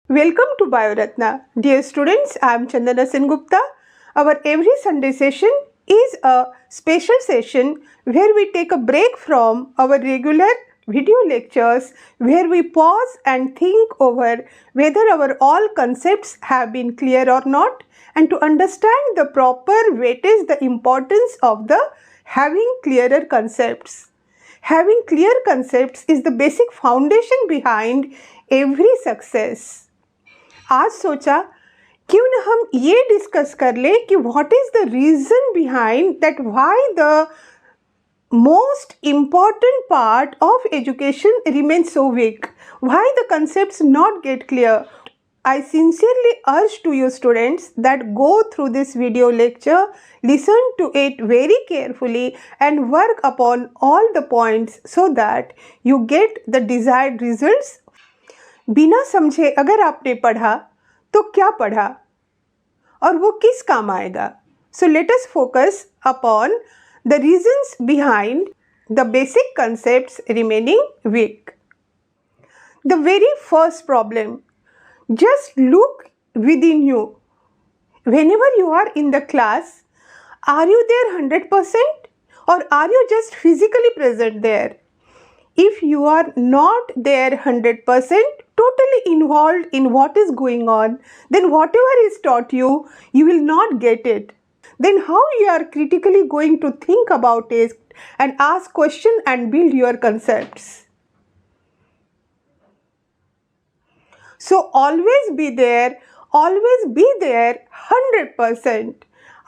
Welcome to Bioratna. Dear students, I am Chandana Sengupta. Our every Sunday session is a special session where we take a break from our regular video lectures, where we pause and think over whether our all concepts have been clear or not, and to understand the proper weightage, the importance of the having clearer concepts. Having clear concepts is the basic foundation behind every success. आज सोचा क्यों ना हम ये discuss कर ले कि what is the reason behind that why the most important part of education remains so weak, why the concepts not get clear. I sincerely urge to you students that go through this video lecture, listen to it very carefully and work upon all the points so that you get the desired results. बिना समझे अगर आपने पढ़ा तो क्या पढ़ा और वो किस काम आएगा. So let us focus upon the reasons behind the basic concepts remaining weak. The very first problem, just look within you. Whenever you are in the class, are you there 100% or are you just physically present there? If you are not there 100%, totally involved in what is going on, then whatever is taught you, you will not get it. Then how you are critically going to think about it and ask questions and build your concepts? So always be there 100%.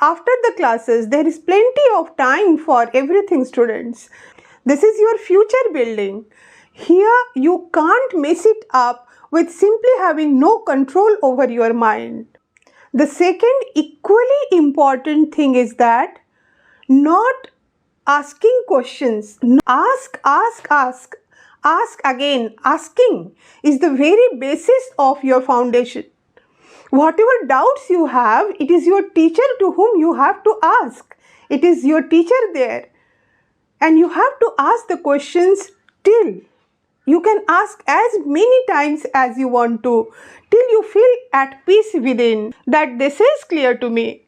After the classes, there is plenty of time for everything, students. This is your future building. Here you can't mess it up with simply having no control over your mind. The second equally important thing is that not asking questions. Ask again. Asking is the very basis of your foundation. Whatever doubts you have, it is your teacher to whom you have to ask. It is your teacher there. And you have to ask the questions till you can ask as many times as you want to, till you feel at peace within that this is clear to me.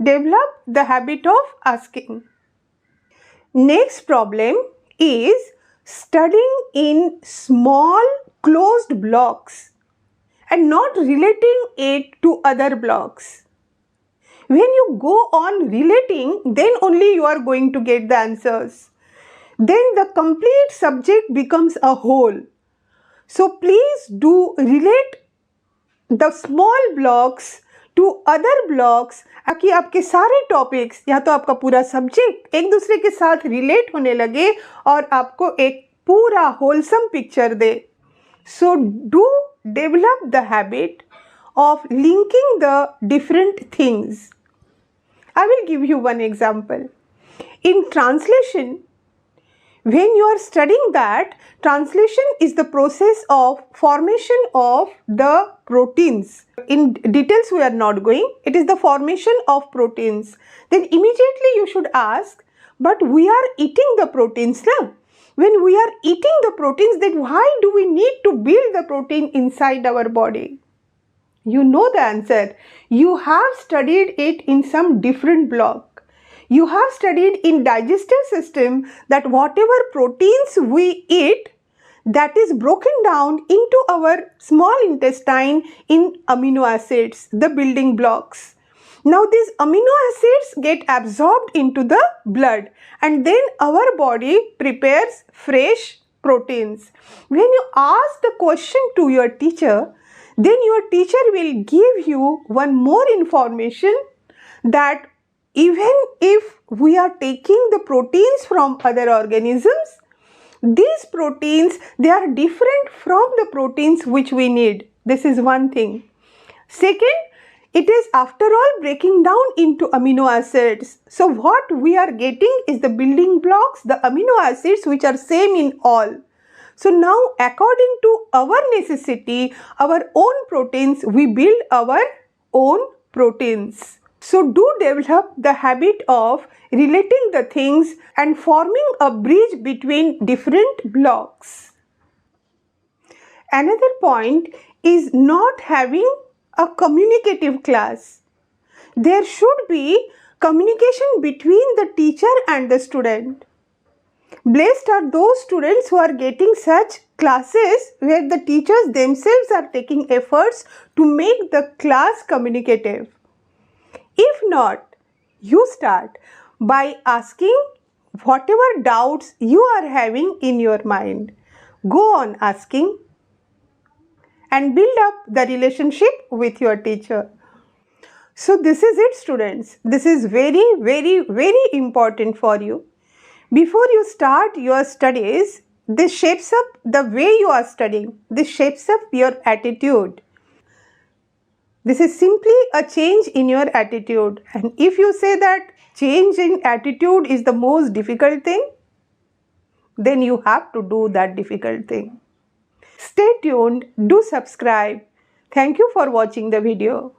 Develop the habit of asking. Next problem is studying in small closed blocks and not relating it to other blocks. When you go on relating, then only you are going to get the answers. Then the complete subject becomes a whole. So please do relate the small blocks to other blocks ताकि आपके सारे topics या तो आपका पूरा subject एक दूसरे के साथ रिलेट होने लगे और आपको एक पूरा wholesome picture they. So do develop the habit of linking the different things. I will give you one example. In translation, when you are studying that, translation is the process of formation of the proteins. In details we are not going. It is the formation of proteins. Then immediately you should ask, but we are eating the proteins now. When we are eating the proteins, then why do we need to build the protein inside our body? You know the answer. You have studied it in some different block. You have studied in digestive system that whatever proteins we eat, that is broken down into our small intestine in amino acids, the building blocks. Now these amino acids get absorbed into the blood and then our body prepares fresh proteins. When you ask the question to your teacher, then your teacher will give you one more information that even if we are taking the proteins from other organisms, these proteins, they are different from the proteins which we need. This is one thing. Second, it is after all breaking down into amino acids. So what we are getting is the building blocks, the amino acids which are same in all. So now according to our necessity, our own proteins, we build our own proteins. So do develop the habit of relating the things and forming a bridge between different blocks. Another point is not having a communicative class. There should be communication between the teacher and the student. Blessed are those students who are getting such classes where the teachers themselves are taking efforts to make the class communicative. If not, you start by asking whatever doubts you are having in your mind. Go on asking and build up the relationship with your teacher. So this is it, students. This is very, very, very important for you. Before you start your studies, this shapes up the way you are studying. This shapes up your attitude. This is simply a change in your attitude. And if you say that change in attitude is the most difficult thing, then you have to do that difficult thing. Stay tuned. Do subscribe. Thank you for watching the video.